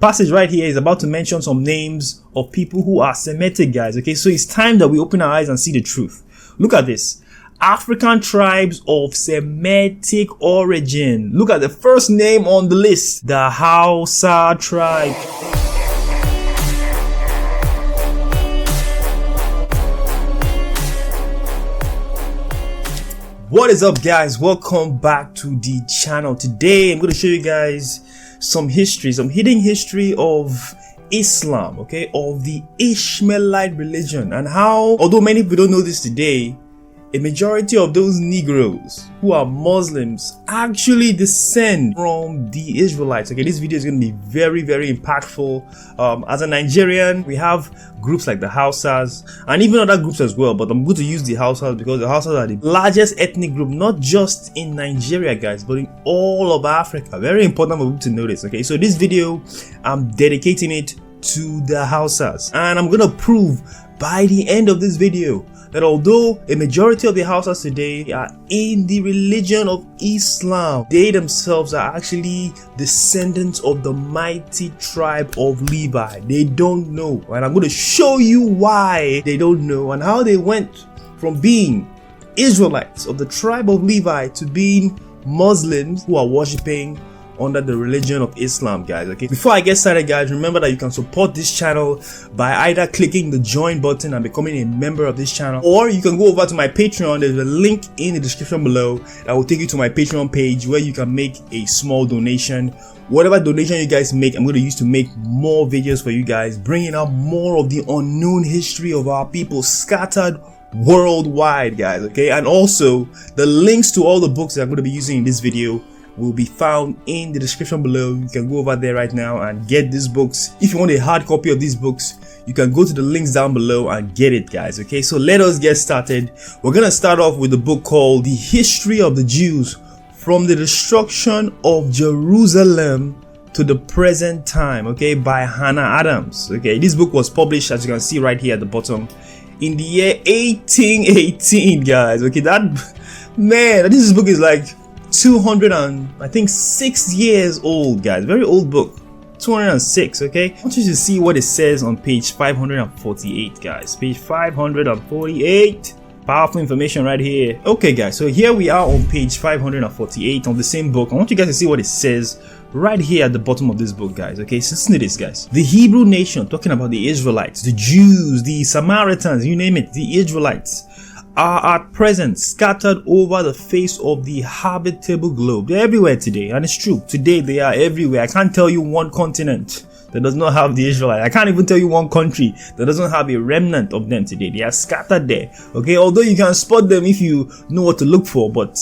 passage right here is about to mention some names of people who are Semitic, guys. Okay, so it's time that we open our eyes and see the truth. Look at this. African tribes of Semitic origin. Look at the first name on the list, the Hausa Tribe. What is up, guys? Welcome back to the channel. Today I'm going to show you guys some hidden history of Islam, okay, of the Ishmaelite religion, and how, although many people don't know this today, a majority of those Negroes who are Muslims actually descend from the Israelites. Okay, this video is going to be very, very impactful. As a Nigerian, we have groups like the Hausas and even other groups as well, but I'm going to use the Hausas because the Hausas are the largest ethnic group, not just in Nigeria, guys, but in all of Africa. Very important for people to know this. Okay, so this video, I'm dedicating it to the Hausas, and I'm going to prove by the end of this video that although a majority of the Hausas today are in the religion of Islam, they themselves are actually descendants of the mighty tribe of Levi. They don't know, and I'm going to show you why they don't know and how they went from being Israelites of the tribe of Levi to being Muslims who are worshipping under the religion of Islam, guys. Okay, before I get started, guys, remember that you can support this channel by either clicking the join button and becoming a member of this channel, or you can go over to my Patreon. There's a link in the description below that will take you to my Patreon page where you can make a small donation. Whatever donation you guys make, I'm going to use to make more videos for you guys, bringing out more of the unknown history of our people scattered worldwide, guys. Okay, and also the links to all the books that I'm going to be using in this video will be found in the description below. You can go over there right now and get these books. If you want a hard copy of these books, you can go to the links down below and get it, guys. Okay, so let us get started. We're gonna start off with the book called The History of the Jews from the Destruction of Jerusalem to the Present Time, okay, by Hannah Adams. Okay, this book was published, as you can see right here at the bottom, in the year 1818, guys. Okay, that, man, this book is like 206 years old, guys. Very old book. 206. Okay, I want you to see what it says on page 548, guys. Page 548. Powerful information right here. Okay, guys, so here we are on page 548 on the same book. I want you guys to see what it says right here at the bottom of this book, guys. Okay, so listen to this, guys. The Hebrew nation, talking about the Israelites, the Jews, the Samaritans, you name it, the Israelites, are at present scattered over the face of the habitable globe. They're everywhere today, and it's true. Today they are everywhere. I can't tell you one continent that does not have the Israelites. I can't even tell you one country that doesn't have a remnant of them today. They are scattered there. Okay, although you can spot them if you know what to look for, but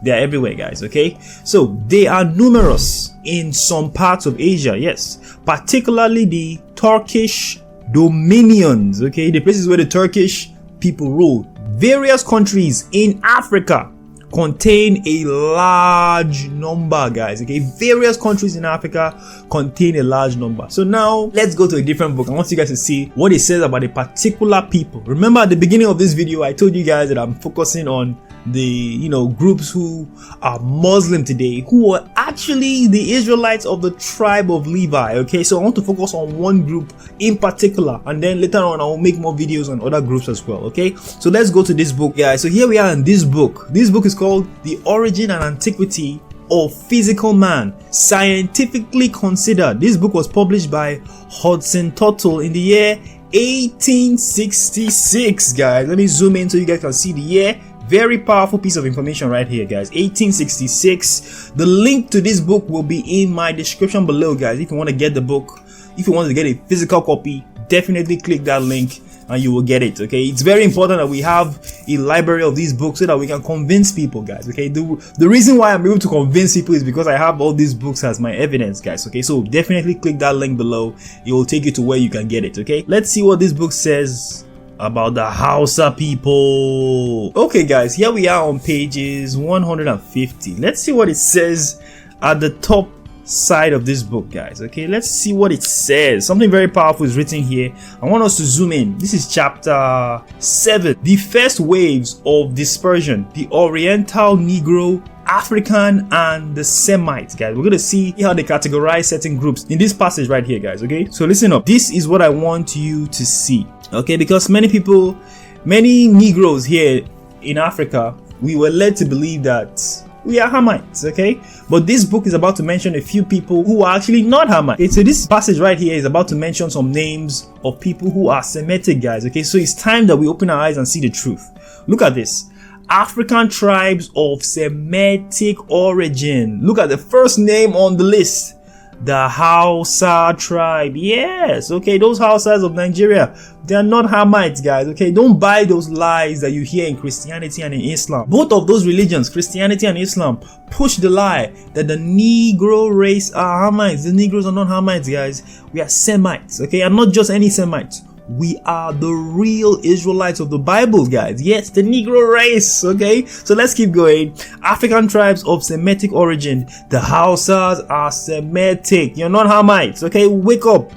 they are everywhere, guys. Okay, so they are numerous in some parts of Asia, yes, particularly the Turkish dominions. Okay, the places where the Turkish people rule. Various countries in Africa contain a large number, guys. Okay, various countries in Africa contain a large number. So now let's go to a different book. I want you guys to see what it says about a particular people. Remember at the beginning of this video, I told you guys that I'm focusing on the groups who are Muslim today, who are actually the Israelites of the tribe of Levi. Okay, so I want to focus on one group in particular, and then later on I will make more videos on other groups as well. Okay, so let's go to this book, guys. So here we are in this book. This book is called The Origin and Antiquity of Physical Man, Scientifically Considered. This book was published by Hudson Tuttle in the year 1866, guys. Let me zoom in so you guys can see the year. Very powerful piece of information right here, guys. 1866. The link to this book will be in my description below, guys. If you want to get the book, if you want to get a physical copy, definitely click that link and you will get it. Okay, it's very important that we have a library of these books so that we can convince people, guys. Okay, the reason why I'm able to convince people is because I have all these books as my evidence, guys. Okay, so definitely click that link below. It will take you to where you can get it. Okay, let's see what this book says about the Hausa people. Okay, guys, here we are on pages 150. Let's see what it says at the top side of this book, guys. Okay, let's see what it says. Something very powerful is written here. I want us to zoom in. This is chapter 7. The first waves of dispersion, the Oriental Negro African and the Semites, guys. We're going to see how they categorize certain groups in this passage right here, guys. Okay, so listen up. This is what I want you to see. Okay, because many Negroes here in Africa, we were led to believe that we are Hamites, okay? But this book is about to mention a few people who are actually not Hamites. Okay, so this passage right here is about to mention some names of people who are Semitic, guys, okay? So it's time that we open our eyes and see the truth. Look at this. African tribes of Semitic origin. Look at the first name on the list. The Hausa Tribe. Yes, okay, those Hausas of Nigeria, they are not Hamites, guys, okay? Don't buy those lies that you hear in Christianity and in Islam. Both of those religions, Christianity and Islam, push the lie that the Negro race are Hamites. The Negroes are not Hamites, guys. We are Semites, okay? And not just any Semites. We are the real Israelites of the Bible, guys. Yes, the Negro race, okay? So let's keep going. African tribes of Semitic origin. The Hausas are Semitic. You're not Hamites, okay? Wake up.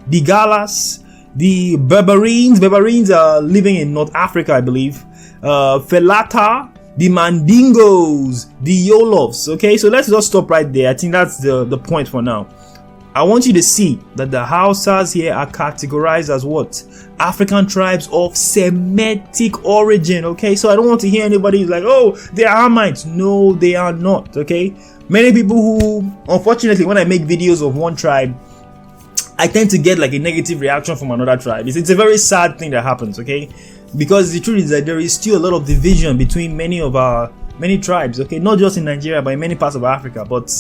The Galas, the Berberines. Berberines are living in North Africa, I believe. Felata, the Mandingos, the Yolofs, okay? So let's just stop right there. I think that's the point for now. I want you to see that the Hausas here are categorized as what? African tribes of Semitic origin, okay? So I don't want to hear anybody who's like, oh, they are Hamites. No, they are not, okay? Many people who, unfortunately, when I make videos of one tribe, I tend to get like a negative reaction from another tribe. It's a very sad thing that happens, okay? Because the truth is that there is still a lot of division between many tribes, okay, not just in Nigeria but in many parts of Africa. But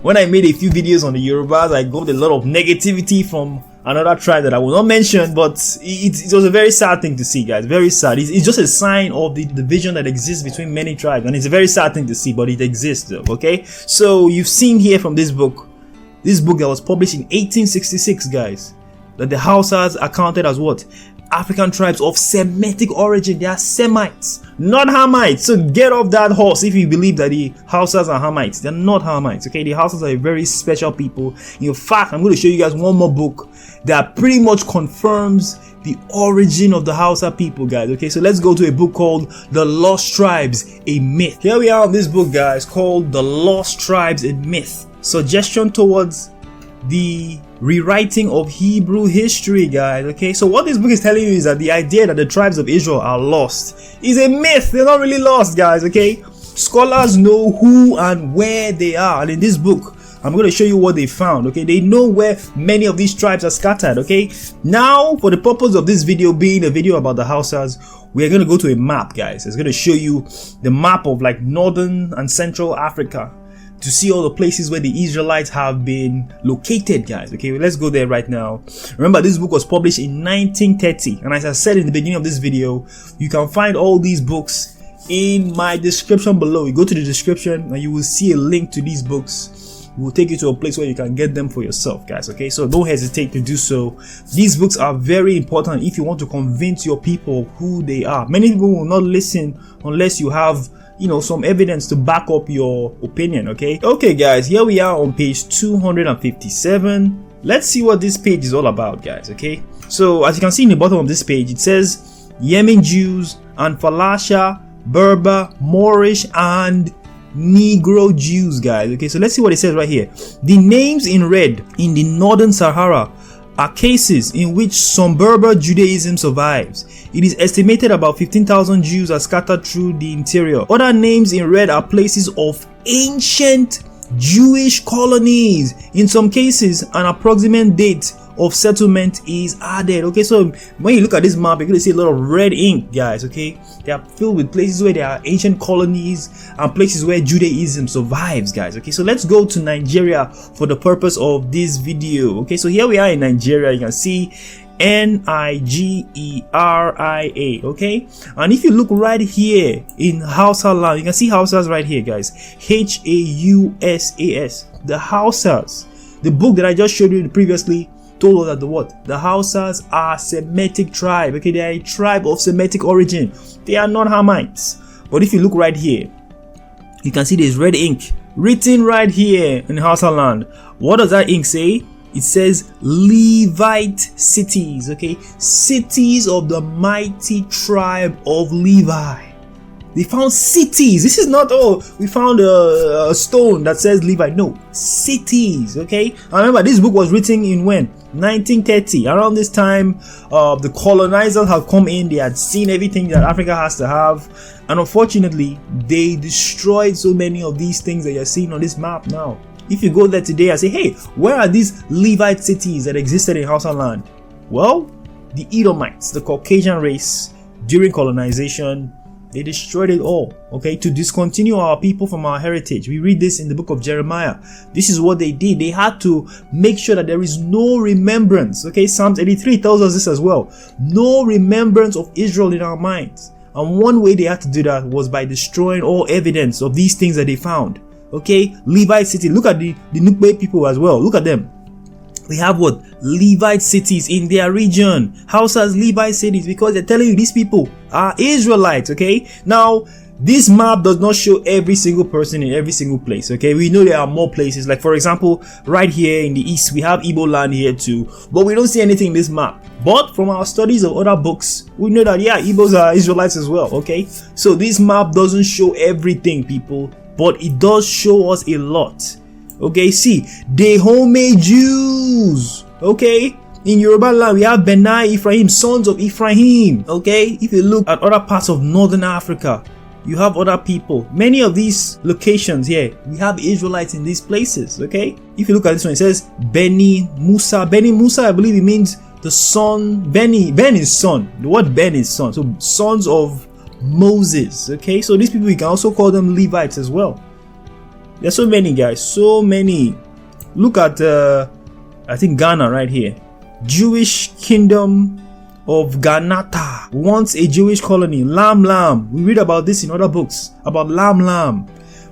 when I made a few videos on the Yorubas, I got a lot of negativity from another tribe that I will not mention, but it was a very sad thing to see, guys. Very sad. It's just a sign of the division that exists between many tribes, and it's a very sad thing to see, but it exists though, okay? So you've seen here from this book that was published in 1866, guys, that the Hausas are counted as what? African tribes of Semitic origin. They are Semites, not Hamites. So get off that horse if you believe that the Hausas are Hamites. They're not Hamites, okay? The Hausas are a very special people. In fact, I'm going to show you guys one more book that pretty much confirms the origin of the Hausa people, guys, okay? So let's go to a book called The Lost Tribes, a Myth. Here we are on this book, guys, called The Lost Tribes, a Myth. Suggestion towards the rewriting of Hebrew history, guys, okay? So what this book is telling you is that the idea that the tribes of Israel are lost is a myth. They're not really lost, guys, okay? Scholars know who and where they are, and in this book I'm going to show you what they found, okay? They know where many of these tribes are scattered, okay? Now, for the purpose of this video being a video about the Hausas, we're going to go to a map, guys. It's going to show you the map of like northern and central Africa, to see all the places where the Israelites have been located, guys. Okay, let's go there right now. Remember, this book was published in 1930, and as I said in the beginning of this video, you can find all these books in my description below. You go to the description and you will see a link to these books. It will take you to a place where you can get them for yourself, guys. Okay, so don't hesitate to do so. These books are very important if you want to convince your people who they are. Many people will not listen unless you have, you know, some evidence to back up your opinion, okay? Okay, guys, here we are on page 257. Let's see what this page is all about, guys, okay? So, as you can see in the bottom of this page, it says Yemen Jews and Falasha, Berber, Moorish, and Negro Jews, guys, okay? So let's see what it says right here. The names in red in the northern Sahara are cases in which some Berber Judaism survives. It is estimated about 15,000 Jews are scattered through the interior. Other names in red are places of ancient Jewish colonies. In some cases, an approximate date of settlement is added. Okay, so when you look at this map, you're going to see a lot of red ink, guys, okay? They are filled with places where there are ancient colonies and places where Judaism survives, guys, okay? So let's go to Nigeria for the purpose of this video. Okay, so here we are in Nigeria. You can see Nigeria, okay? And if you look right here in Hausaland, you can see Hausas right here, guys. Hausas, the Hausas. The book that I just showed you previously told us that the Hausas are Semitic tribe, okay? They are a tribe of Semitic origin. They are not Hamites. But if you look right here, you can see there's red ink written right here in Hausaland. What does that ink say? It says Levite cities, okay? Cities of the mighty tribe of Levi. They found cities. This is not, oh, we found a stone that says Levi. No, cities, okay? I remember this book was written in when? 1930. Around this time, the colonizers had come in. They had seen everything that Africa has to have. And unfortunately, they destroyed so many of these things that you're seeing on this map now. If you go there today and say, hey, where are these Levite cities that existed in Hausaland? Well, the Edomites, the Caucasian race, during colonization, they destroyed it all, okay, to discontinue our people from our heritage. We read this in the book of Jeremiah. This is what they did. They had to make sure that there is no remembrance, okay? Psalms 83 tells us this as well. No remembrance of Israel in our minds. And one way they had to do that was by destroying all evidence of these things that they found, okay? Levite city. Look at the Nukbe people as well. Look at them. They have what? Levite cities in their region. Hausas, Levite cities, because they're telling you these people are Israelites, okay? Now, this map does not show every single person in every single place, okay? We know there are more places. Like, for example, right here in the east, we have Igbo land here too. But we don't see anything in this map. But from our studies of other books, we know that, yeah, Igbos are Israelites as well, okay? So this map doesn't show everything, people. But it does show us a lot. Okay, see, they homemade Jews. Okay, in Yoruba land we have Benai Ephraim, sons of Ephraim. Okay, if you look at other parts of northern Africa, you have other people. Many of these locations here, we have Israelites in these places. Okay, if you look at this one, it says Beni Musa. Beni Musa, I believe it means the son. Ben is son. The word Ben is son. So sons of Moses. Okay, so these people, we can also call them Levites as well. There's so many, guys, so many. Look at I think Ghana right here. Jewish kingdom of Ganata, once a Jewish colony. Lam. We read about this in other books about Lam.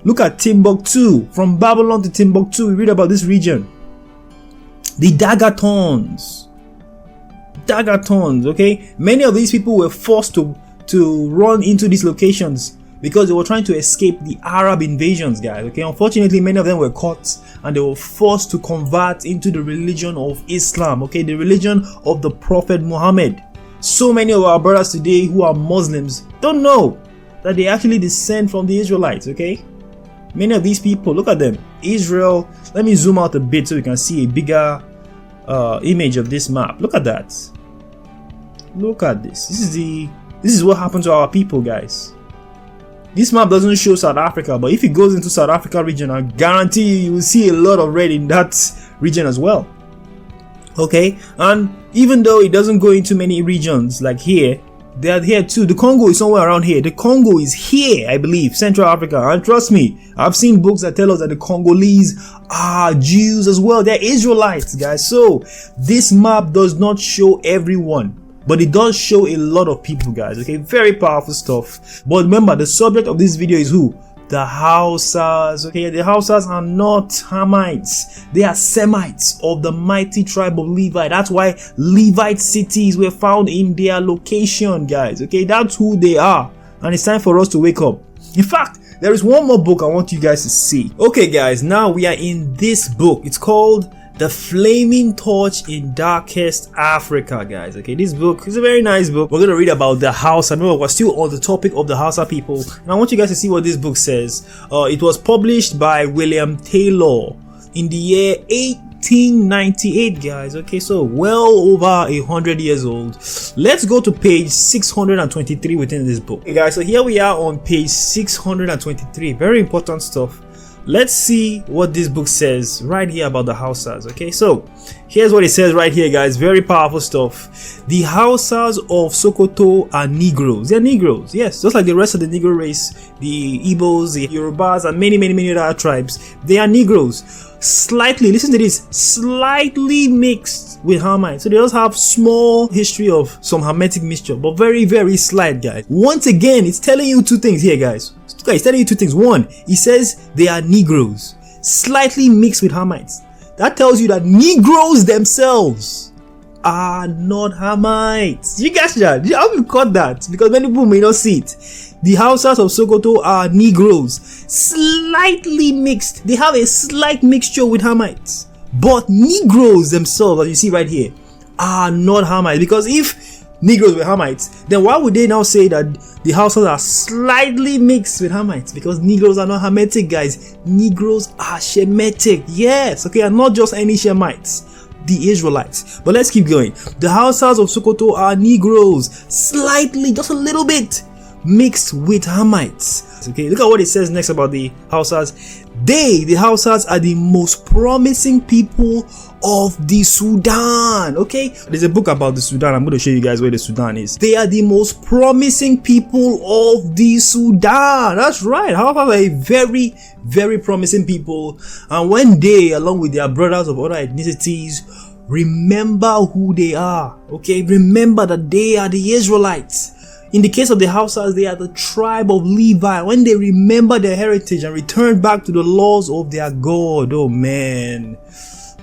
Look at Timbuktu. From Babylon to Timbuktu, we read about this region. The Dagatons, okay? Many of these people were forced to run into these locations because they were trying to escape the Arab invasions, guys, okay? Unfortunately, many of them were caught and they were forced to convert into the religion of Islam, okay? The religion of the Prophet Muhammad. So many of our brothers today who are Muslims don't know that they actually descend from the Israelites, okay? Many of these people, look at them. Israel, let me zoom out a bit so you can see a bigger image of this map. Look at that. Look at this. This is what happened to our people, guys. This map doesn't show South Africa, but if it goes into South Africa region, I guarantee you will see a lot of red in that region as well. Okay, and even though it doesn't go into many regions like here, they are here too. The Congo is somewhere around here. The Congo is here, I believe, Central Africa. And trust me, I've seen books that tell us that the Congolese are Jews as well. They're Israelites, guys. So this map does not show everyone, but it does show a lot of people, guys. Okay, very powerful stuff. But remember, the subject of this video is who? The Hausas. Okay, the Hausas are not Hamites. They are Semites of the mighty tribe of Levi. That's why Levite cities were found in their location, guys. Okay, that's who they are. And it's time for us to wake up. In fact, there is one more book I want you guys to see. Okay, guys, now we are in this book. It's called The Flaming Torch in Darkest Africa, guys. Okay, this book is a very nice book. We're going to read about the Hausa. Remember, we're still on the topic of the Hausa people. And I want you guys to see what this book says. It was published by William Taylor in the year 1898, guys. Okay, so well over 100 years old. Let's go to page 623 within this book. Okay, guys, so here we are on page 623. Very important stuff. Let's see what this book says right here about the Hausas. Okay, so here's what it says right here, guys. Very powerful stuff. The Hausas of Sokoto are Negroes. They're Negroes, yes, just like the rest of the Negro race, the Igbos, the Yorubas, and many other tribes. They are Negroes. Slightly, listen to this, slightly mixed with Hamites. So they also have small history of some Hamitic mixture, but very slight, guys. Once again, it's telling you two things here, guys. It's telling you two things. One, it says they are Negroes, slightly mixed with Hamites. That tells you that Negroes themselves are not Hamites. You guys, how you caught that? Because many people may not see it. The Hausas of Sokoto are Negroes, slightly mixed. They have a slight mixture with Hamites. But Negroes themselves, as you see right here, are not Hamites. Because if Negroes were Hamites, then why would they now say that the Hausas are slightly mixed with Hamites? Because Negroes are not Hamitic, guys. Negroes are Shemitic. Yes, okay, and not just any Shemites, the Israelites. But let's keep going. The Hausas of Sokoto are Negroes, slightly, just a little bit, mixed with Hamites. Okay, look at what it says next about the Hausas. They, the Hausas, are the most promising people of the Sudan. Okay, there's a book about the Sudan. I'm going to show you guys where the Sudan is. They are the most promising people of the Sudan. That's right. Hausas are a very, very promising people. And when they, along with their brothers of other ethnicities, remember who they are, okay, remember that they are the Israelites. In the case of the Hausas, they are the tribe of Levi. When they remember their heritage and return back to the laws of their God, oh man,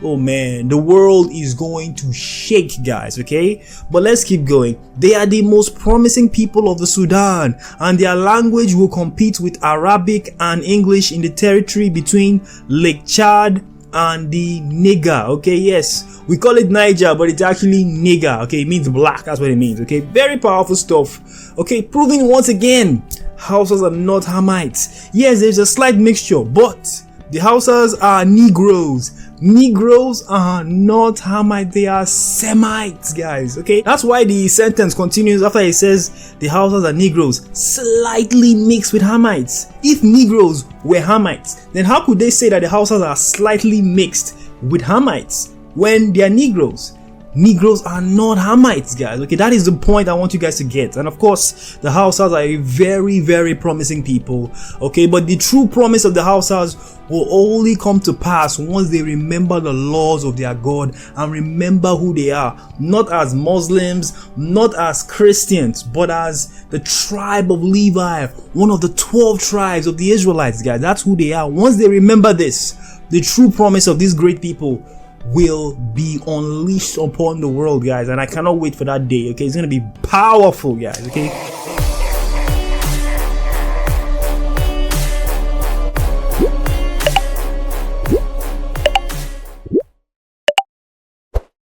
the world is going to shake, guys, okay? But let's keep going. They are the most promising people of the Sudan, and their language will compete with Arabic and English in the territory between Lake Chad and the Niger. Okay, yes, we call it Niger, but it's actually Niger. Okay, it means black. That's what it means. Okay, very powerful stuff. Okay, proving once again, Hausas are not Hamites. Yes, there's a slight mixture, but the Hausas are Negroes. Negroes are not Hamite, they are Semites, guys. Okay, that's why the sentence continues after it says the Hausas are Negroes, slightly mixed with Hamites. If Negroes were Hamites, then how could they say that the Hausas are slightly mixed with Hamites when they are Negroes? Negroes are not Hamites, guys. Okay, that is the point I want you guys to get. And of course, the Hausas are a very, very promising people. Okay, but the true promise of the Hausas will only come to pass once they remember the laws of their God and remember who they are. Not as Muslims, not as Christians, but as the tribe of Levi, one of the 12 tribes of the Israelites, guys. That's who they are. Once they remember this, the true promise of these great people will be unleashed upon the world, guys, and I cannot wait for that day. Okay, it's gonna be powerful, guys. Okay.